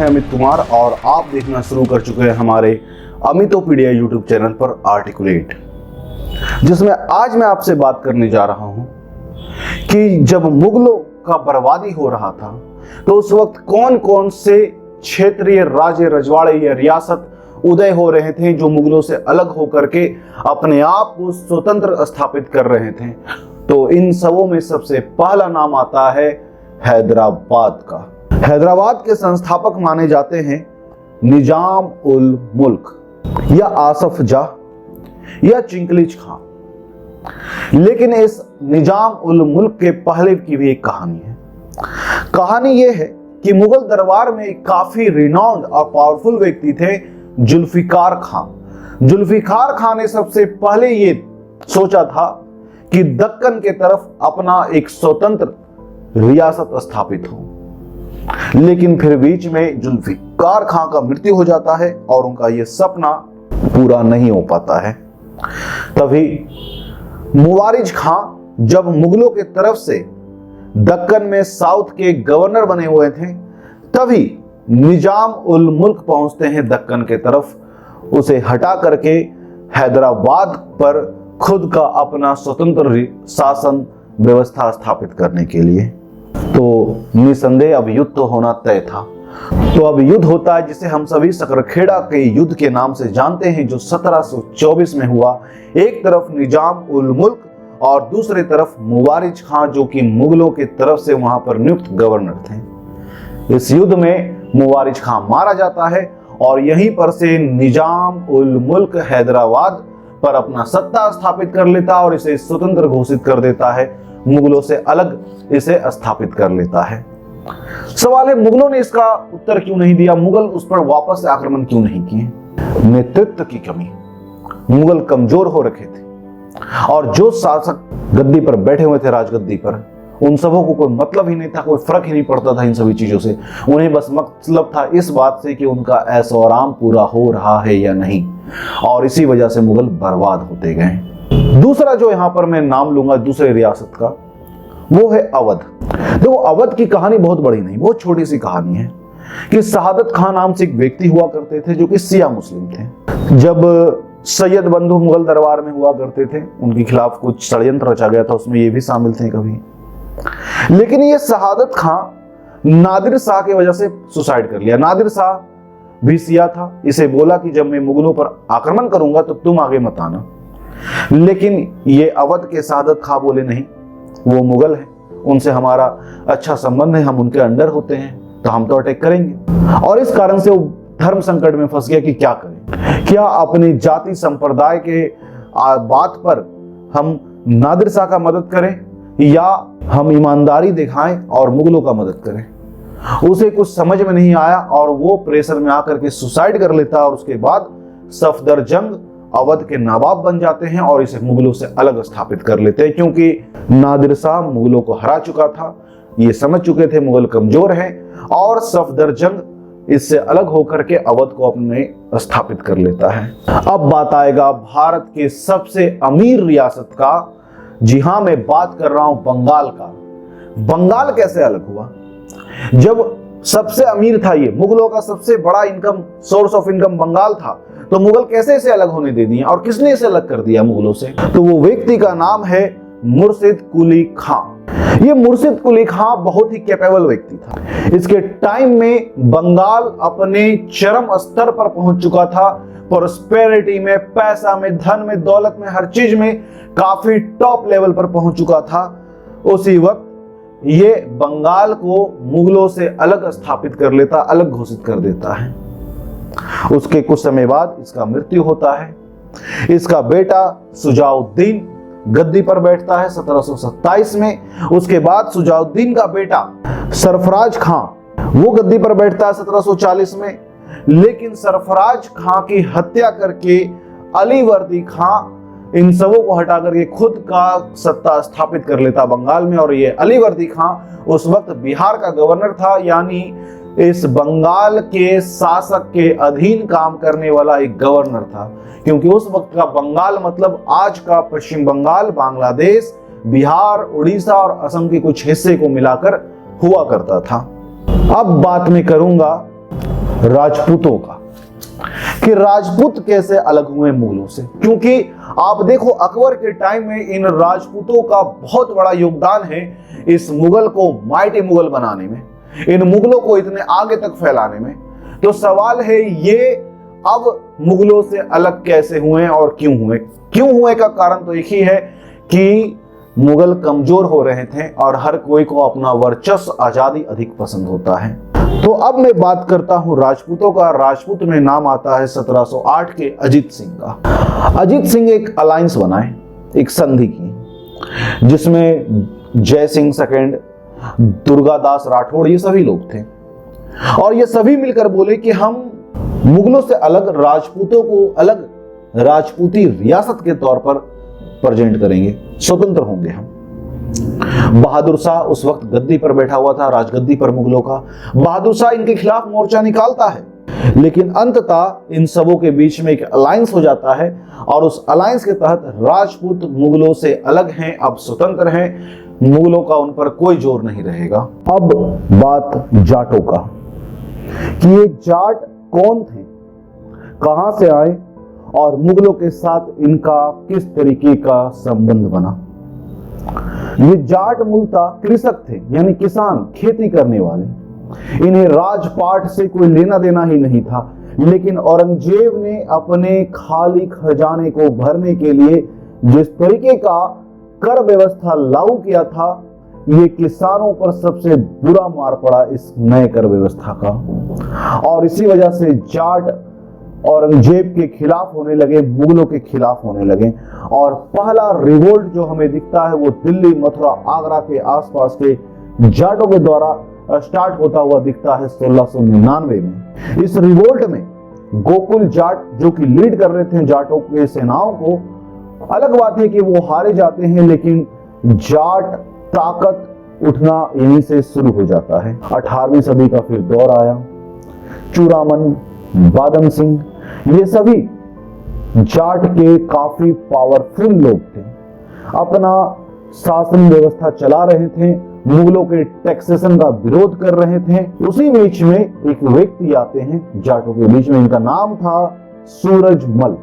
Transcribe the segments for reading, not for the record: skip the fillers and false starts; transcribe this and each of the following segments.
है अमित कुमार और आप देखना शुरू कर चुके हैं हमारे अमितोपीडिया यूट्यूब चैनल पर आर्टिकुलेट, जिसमें आज मैं आपसे बात करने जा रहा हूं कि जब मुगलों का बर्बादी हो रहा था तो उस वक्त कौन कौन से क्षेत्रीय राज्य रजवाड़े या रियासत उदय हो रहे थे जो मुगलों से अलग होकर के अपने आप को स्वतंत्र स्थापित कर रहे थे। तो इन सबों में सबसे पहला नाम आता है हैदराबाद का। हैदराबाद के संस्थापक माने जाते हैं निजाम उल मुल्क या आसफ जाह या चिंगलिज खान। लेकिन इस निजाम उल मुल्क के पहले की भी एक कहानी है। कहानी यह है कि मुगल दरबार में एक काफी रिनाउंड और पावरफुल व्यक्ति थे जुल्फिकार खान। जुल्फिकार खान ने सबसे पहले ये सोचा था कि दक्कन के तरफ अपना एक स्वतंत्र रियासत स्थापित हो, लेकिन फिर बीच में जुल्फिकार खान का मृत्यु हो जाता है और उनका यह सपना पूरा नहीं हो पाता है। तभी मुवारिज खान जब मुगलों के तरफ से दक्कन में साउथ के गवर्नर बने हुए थे, तभी निजाम उल मुल्क पहुंचते हैं दक्कन के तरफ, उसे हटा करके हैदराबाद पर खुद का अपना स्वतंत्र शासन व्यवस्था स्थापित करने के लिए। तो निसंदेह अब युद्ध तो होना तय था। तो अब युद्ध होता है जिसे हम सभी सकरखेड़ा के युद्ध के नाम से जानते हैं, जो 1724 में हुआ। एक तरफ निजाम उल मुल्क और दूसरी तरफ मुवारिज खान जो कि मुगलों की तरफ से वहां पर नियुक्त गवर्नर थे। इस युद्ध में मुवारिज खान मारा जाता है और यहीं पर से निजाम उल मुल्क हैदराबाद पर अपना सत्ता स्थापित कर लेता और इसे स्वतंत्र घोषित कर देता है, मुगलों से अलग इसे स्थापित कर लेता है। सवाल है, मुगलों ने इसका उत्तर क्यों नहीं दिया? मुगल उस पर वापस से आक्रमण क्यों नहीं किए? नेतृत्व की कमी। मुगल कमजोर हो रखे थे और जो शासक गद्दी पर बैठे हुए थे, राजगद्दी पर, उन सबों को कोई मतलब ही नहीं था, कोई फर्क ही नहीं पड़ता था इन सभी चीजों से। उन्हें बस मतलब था इस बात से कि उनका ऐशो आराम पूरा हो रहा है या नहीं, और इसी वजह से मुगल बर्बाद होते गए। दूसरा जो यहां पर मैं नाम लूंगा दूसरे रियासत का, वो है अवध। देखो, अवध की कहानी बहुत बड़ी नहीं, बहुत छोटी सी कहानी है कि शहादत खान नाम से एक व्यक्ति हुआ करते थे जो कि शिया मुस्लिम थे। जब सैयद बंधु मुगल दरबार में हुआ करते थे, उनके खिलाफ कुछ षड्यंत्र रचा गया था, उसमें ये भी शामिल थे कभी। लेकिन ये शहादत खान नादिर शाह की वजह से सुसाइड कर लिया। नादिर शाह भी शिया था, इसे बोला कि जब मैं मुगलों पर आक्रमण करूंगा तो तुम आगे मत आना। लेकिन ये अवध के शहादत खां बोले नहीं, वो मुगल है, उनसे हमारा अच्छा संबंध है, हम उनके अंडर होते हैं तो हम तो अटैक करेंगे। और इस कारण से वो धर्म संकट में फंस गया कि क्या करें, क्या अपनी जाति संप्रदाय के बात पर हम नादिर शाह का मदद करें या हम ईमानदारी दिखाएं और मुगलों का मदद करें। उसे कुछ समझ में नहीं आया और वो प्रेशर में आकर के सुसाइड कर लेता और उसके बाद सफदरजंग अवध के नवाब बन जाते हैं और इसे मुगलों से अलग स्थापित कर लेते हैं, क्योंकि नादिर शाह मुगलों को हरा चुका था, ये समझ चुके थे मुगल कमजोर हैं, और सफदरजंग इससे अलग होकर के अवध को अपने स्थापित कर लेता है। अब बात आएगा भारत के सबसे अमीर रियासत का। जी हां, मैं बात कर रहा हूं बंगाल का। बंगाल कैसे अलग हुआ? जब सबसे अमीर था, ये मुगलों का सबसे बड़ा income source of income Bengal था, तो मुगल कैसे इसे अलग होने दे दिए और किसने इसे अलग कर दिया मुगलों से? तो वो व्यक्ति का नाम है मुर्शिद कुली खां। ये मुर्शिद कुली खां बहुत ही कैपेबल व्यक्ति था। इसके टाइम में बंगाल अपने चरम स्तर पर पहुंच चुका था, प्रोस्पेरिटी में, पैसा में, धन में, दौलत में, हर चीज में काफी टॉप लेवल पर पहुंच चुका था। उसी वक्त ये बंगाल को मुगलों से अलग स्थापित कर लेता, अलग घोषित कर देता है। उसके कुछ समय बाद इसका मृत्यु होता है। इसका बेटा सुजाउद्दीन गद्दी पर बैठता है 1727 में। उसके बाद सुजाउद्दीन का बेटा सरफराज खां वो गद्दी पर बैठता है 1740 में। लेकिन सरफराज खां की हत्या करके अलीवर्दी खां इन सबों को हटा करके खुद का सत्ता स्थापित कर लेता बंगाल में। और ये अलीवर्दी खां उस वक्त बिहार का गवर्नर था, यानी इस बंगाल के शासक के अधीन काम करने वाला एक गवर्नर था, क्योंकि उस वक्त का बंगाल मतलब आज का पश्चिम बंगाल, बांग्लादेश, बिहार, उड़ीसा और असम के कुछ हिस्से को मिलाकर हुआ करता था। अब बात मैं करूंगा राजपूतों का, कि राजपूत कैसे अलग हुए मुगलों से। क्योंकि आप देखो अकबर के टाइम में इन राजपूतों का बहुत बड़ा योगदान है इस मुगल को माइटी मुगल बनाने में, इन मुगलों को इतने आगे तक फैलाने में। तो सवाल है ये अब मुगलों से अलग कैसे हुए और क्यों हुए? क्यों हुए का कारण तो एक ही है कि मुगल कमजोर हो रहे थे और हर कोई को अपना वर्चस्व, आजादी अधिक पसंद होता है। तो अब मैं बात करता हूं राजपूतों का। राजपूत में नाम आता है 1708 के अजीत सिंह का। अजीत सिंह एक अलायंस बनाए, एक संधि की, जिसमें जय सिंह सेकंड, दुर्गादास राठौड़, ये सभी लोग थे। और ये सभी मिलकर बोले कि हम मुगलों से अलग राजपूतों को अलग राजपूती रियासत के तौर पर प्रेजेंट करेंगे, स्वतंत्र होंगे हम। बहादुर शाह उस वक्त गद्दी पर बैठा हुआ था, राजगद्दी पर मुगलों का। बहादुर शाह इनके खिलाफ मोर्चा निकालता है, लेकिन अंततः इन सबों के बीच में एक अलायंस हो जाता है और उस अलायंस के तहत राजपूत मुगलों से अलग हैं, अब स्वतंत्र हैं, मुगलों का उन पर कोई जोर नहीं रहेगा। अब बात जाटों का, कि ये जाट कौन थे, कहां से आए और मुगलों के साथ इनका किस तरीके का संबंध बना। ये जाट मूलतः कृषक थे, यानी किसान, खेती करने वाले। इन्हें राजपाट से कोई लेना देना ही नहीं था, लेकिन औरंगजेब ने अपने खाली खजाने को भरने के लिए जिस तरीके का कर व्यवस्था लागू किया था, ये किसानों पर सबसे बुरा मार पड़ा इस नए कर व्यवस्था का। और इसी वजह से जाट औरंगजेब के खिलाफ होने लगे, मुगलों के खिलाफ होने लगे। और पहला रिवोल्ट जो हमें दिखता है वो दिल्ली, मथुरा, आगरा के आसपास के जाटों के द्वारा स्टार्ट होता हुआ दिखता है 1699 में। इस रिवोल्ट में गोकुल जाट जो कि लीड कर रहे थे जाटों के सेनाओं को, अलग बात है कि वो हारे जाते हैं, लेकिन जाट ताकत उठना यहीं से शुरू हो जाता है। 18वीं सदी का फिर दौर आया। चूड़ामन, बादम सिंह, ये सभी जाट के काफी पावरफुल लोग थे, अपना शासन व्यवस्था चला रहे थे, मुगलों के टैक्सेशन का विरोध कर रहे थे। उसी बीच में एक व्यक्ति आते हैं जाटों के बीच में, इनका नाम था सूरजमल।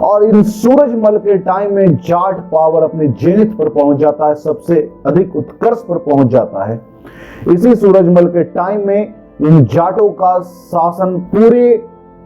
और इन सूरजमल के टाइम में जाट पावर अपने जेनिथ पर पहुंच जाता है, सबसे अधिक उत्कर्ष पर पहुंच जाता है। इसी सूरजमल के टाइम में इन जाटों का शासन पूरे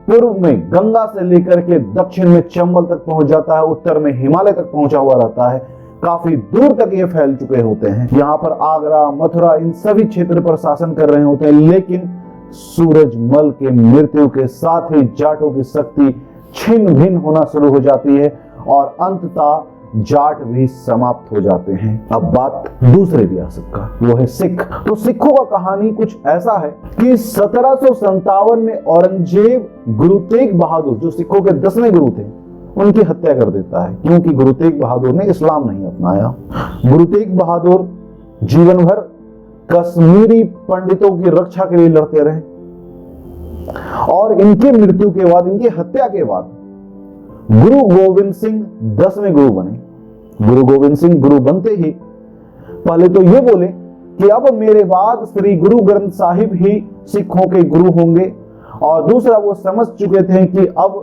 पूर्व में गंगा से लेकर के दक्षिण में चंबल तक पहुंच जाता है, उत्तर में हिमालय तक पहुंचा हुआ रहता है, काफी दूर तक ये फैल चुके होते हैं। यहाँ पर आगरा, मथुरा, इन सभी क्षेत्र पर शासन कर रहे होते हैं। लेकिन सूरजमल के मृत्यु के साथ ही जाटों की शक्ति छिन्न भिन्न होना शुरू हो जाती है और अंततः जाट भी समाप्त हो जाते हैं। अब बात दूसरे रियासत का, वो है सिख। तो सिखों का कहानी कुछ ऐसा है कि 1757 में औरंगजेब गुरु तेग बहादुर, जो सिखों के 10वें गुरु थे, उनकी हत्या कर देता है, क्योंकि गुरु तेग बहादुर ने इस्लाम नहीं अपनाया। गुरु तेग बहादुर जीवन भर कश्मीरी पंडितों की रक्षा के लिए लड़ते रहे और इनके मृत्यु के बाद, इनकी हत्या के बाद गुरु गोविंद सिंह 10वें गुरु बने। गुरु गोविंद सिंह गुरु बनते ही पहले तो ये बोले कि अब मेरे बाद श्री गुरु ग्रंथ साहिब ही सिखों के गुरु होंगे, और दूसरा वो समझ चुके थे कि अब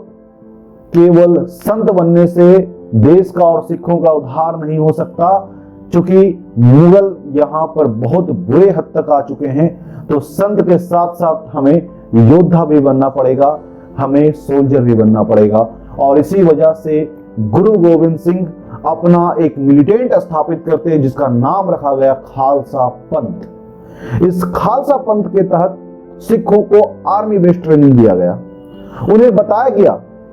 केवल संत बनने से देश का और सिखों का उद्धार नहीं हो सकता, क्योंकि मुगल यहाँ पर बहुत बुरे हद तक आ चुके हैं। तो संत के साथ साथ हमें योद्धा भी बनना पड़ेगा, हमें सोल्जर भी बनना पड़ेगा। और इसी वजह से गुरु गोविंद सिंह अपना एक मिलिटेंट स्थापित करते हैं, जिसका नाम रखा गया खालसा पंथ। इस खालसा पंथ के तहत सिखों को आर्मी बेस्ड ट्रेनिंग दिया गया। उन्हें बताया गया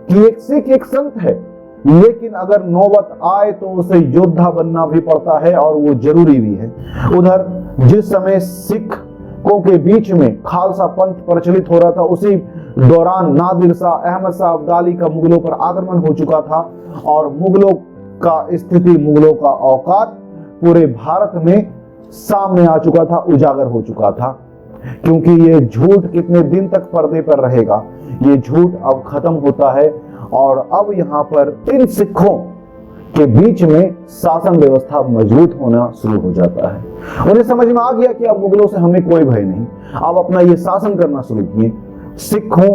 कि एक सिख एक संत है, लेकिन अगर नौबत आए तो उसे योद्धा बनना भी पड़ता है और वो जरूरी भी है। उधर जिस समय सिखों के बीच में खालसा पंथ प्रचलित हो रहा था, उसी दौरान नादिर शाह, अहमद शाह अब्दाली का मुगलों पर आक्रमण हो चुका था और मुगलों का स्थिति, मुगलों का औकात पूरे भारत में सामने आ चुका था, उजागर हो चुका था। क्योंकि ये झूठ कितने दिन तक पर्दे पर रहेगा, ये झूठ अब खत्म होता है और अब यहाँ पर इन सिखों के बीच में शासन व्यवस्था मजबूत होना शुरू हो जाता है। उन्हें समझ में आ गया कि अब मुगलों से हमें कोई भय नहीं, अब अपना ये शासन करना शुरू किए। सिखों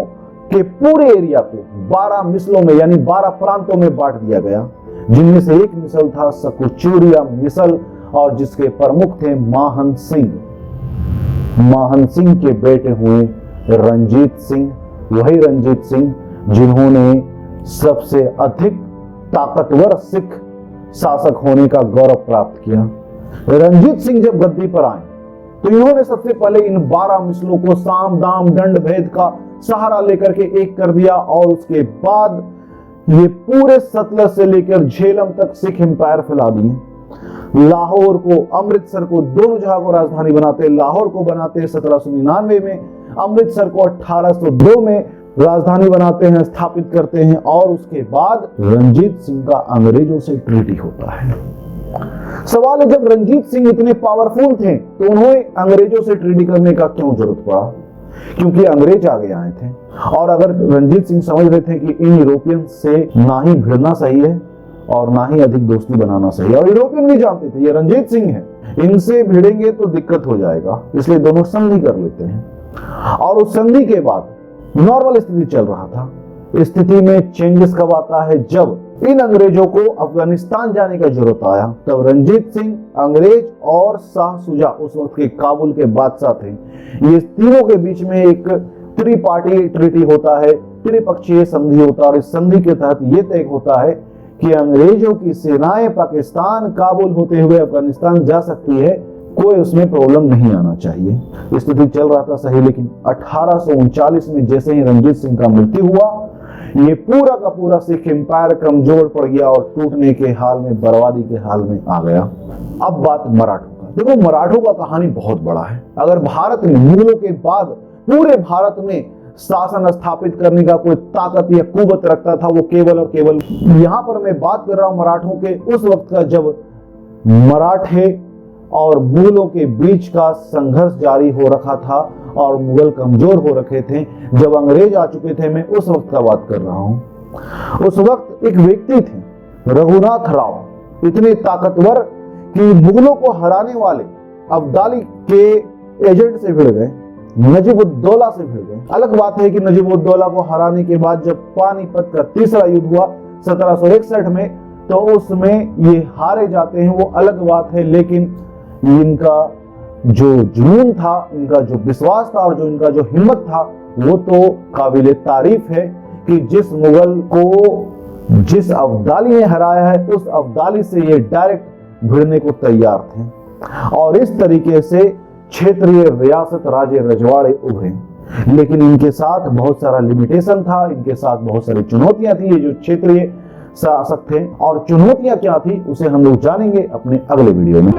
के पूरे एरिया को 12 मिसलों में यानी 12 प्रांतों में बांट दिया गया, जिनमें से एक मिसल था सकुचूरिया मिसल और जिसके प्रमुख थे माहन सिंह। माहन सिंह के बेटे हुए रंजीत सिंह, वही रंजीत सिंह जिन्होंने सबसे अधिक ताकतवर सिख शासक होने का गौरव प्राप्त किया। रंजीत सिंह जब गद्दी पर आए तो इन्होंने सबसे पहले इन 12 मिसलों को साम दाम दंड भेद का सहारा लेकर के एक कर दिया और उसके बाद ये पूरे सतलज से लेकर झेलम तक सिख एम्पायर फैला दिए। लाहौर को, अमृतसर को, दोनों जगह को राजधानी बनाते। लाहौर को बनाते 1799 में, अमृतसर को 1802 में राजधानी बनाते हैं, स्थापित करते हैं और उसके बाद रंजीत सिंह का अंग्रेजों से ट्रीटी होता है। सवाल है, जब रंजीत सिंह इतने पावरफुल थे तो उन्होंने अंग्रेजों से ट्रीटी करने का क्यों जरूरत पड़ा? क्योंकि अंग्रेज आगे आए थे और अगर रंजीत सिंह समझ रहे थे कि इन यूरोपियन से ना ही भिड़ना सही है और ना ही अधिक दोस्ती बनाना सही है, और यूरोपियन भी जानते थे ये रंजीत सिंह है, इनसे भिड़ेंगे तो दिक्कत हो जाएगा, इसलिए दोनों संधि कर लेते हैं। और उस संधि के बाद नॉर्मल स्थिति चल रहा था। स्थिति में चेंजेस कब आता है? जब इन अंग्रेजों को अफगानिस्तान जाने का जरूरत आया, तब रंजीत सिंह, अंग्रेज और शाह सुजा, उस वक्त के काबुल के बादशाह थे, ये तीनों के बीच में एक त्रिपार्टी ट्रीटी होता है, त्रिपक्षीय संधि होता है और इस संधि के तहत यह तय होता है कि अंग्रेजों की सेनाएं पाकिस्तान, काबुल होते हुए अफगानिस्तान जा सकती है, कोई उसमें प्रॉब्लम नहीं आना चाहिए। स्थिति चल रहा था सही, लेकिन 1839 में जैसे ही रंजीत सिंह का मृत्यु हुआ, ये पूरा का पूरा सिख एम्पायर कमजोर पड़ गया और टूटने के हाल में, बर्बादी के हाल में आ गया। अब बात मराठों का। देखो, मराठों का कहानी बहुत बड़ा है। अगर भारत में मुगलों के बाद पूरे भारत में शासन स्थापित करने का कोई ताकत या कुवत रखता था, वो केवल और केवल, यहां पर मैं बात कर रहा हूं मराठों के उस वक्त का जब मराठे और मुगलों के बीच का संघर्ष जारी हो रखा था और मुगल कमजोर हो रखे थे, जब अंग्रेज आ चुके थे। मैं उस वक्त का बात कर रहा हूं। उस वक्त एक व्यक्ति थे रघुनाथ राव, इतने ताकतवर कि मुगलों को हराने वाले अब्दाली के एजेंट से भिड़ गए, नजीब-उद-दौला से भिड़ गए। अलग बात है कि नजीब-उद-दौला को हराने के बाद जब पानीपत का तीसरा युद्ध हुआ 1761 में, तो उसमें ये हारे जाते हैं, वो अलग बात है। लेकिन इनका जो जुनून था, इनका जो विश्वास था और जो इनका जो हिम्मत था, वो तो काबिले तारीफ है कि जिस मुगल को जिस अब्दाली ने हराया है, उस अब्दाली से ये डायरेक्ट भिड़ने को तैयार थे। और इस तरीके से क्षेत्रीय रियासत, राज्य, रजवाड़े उभरे। लेकिन इनके साथ बहुत सारा लिमिटेशन था, इनके साथ बहुत सारी चुनौतियां थी, ये जो क्षेत्रीय शासक थे। और चुनौतियां क्या थी उसे हम लोग जानेंगे अपने अगले वीडियो में।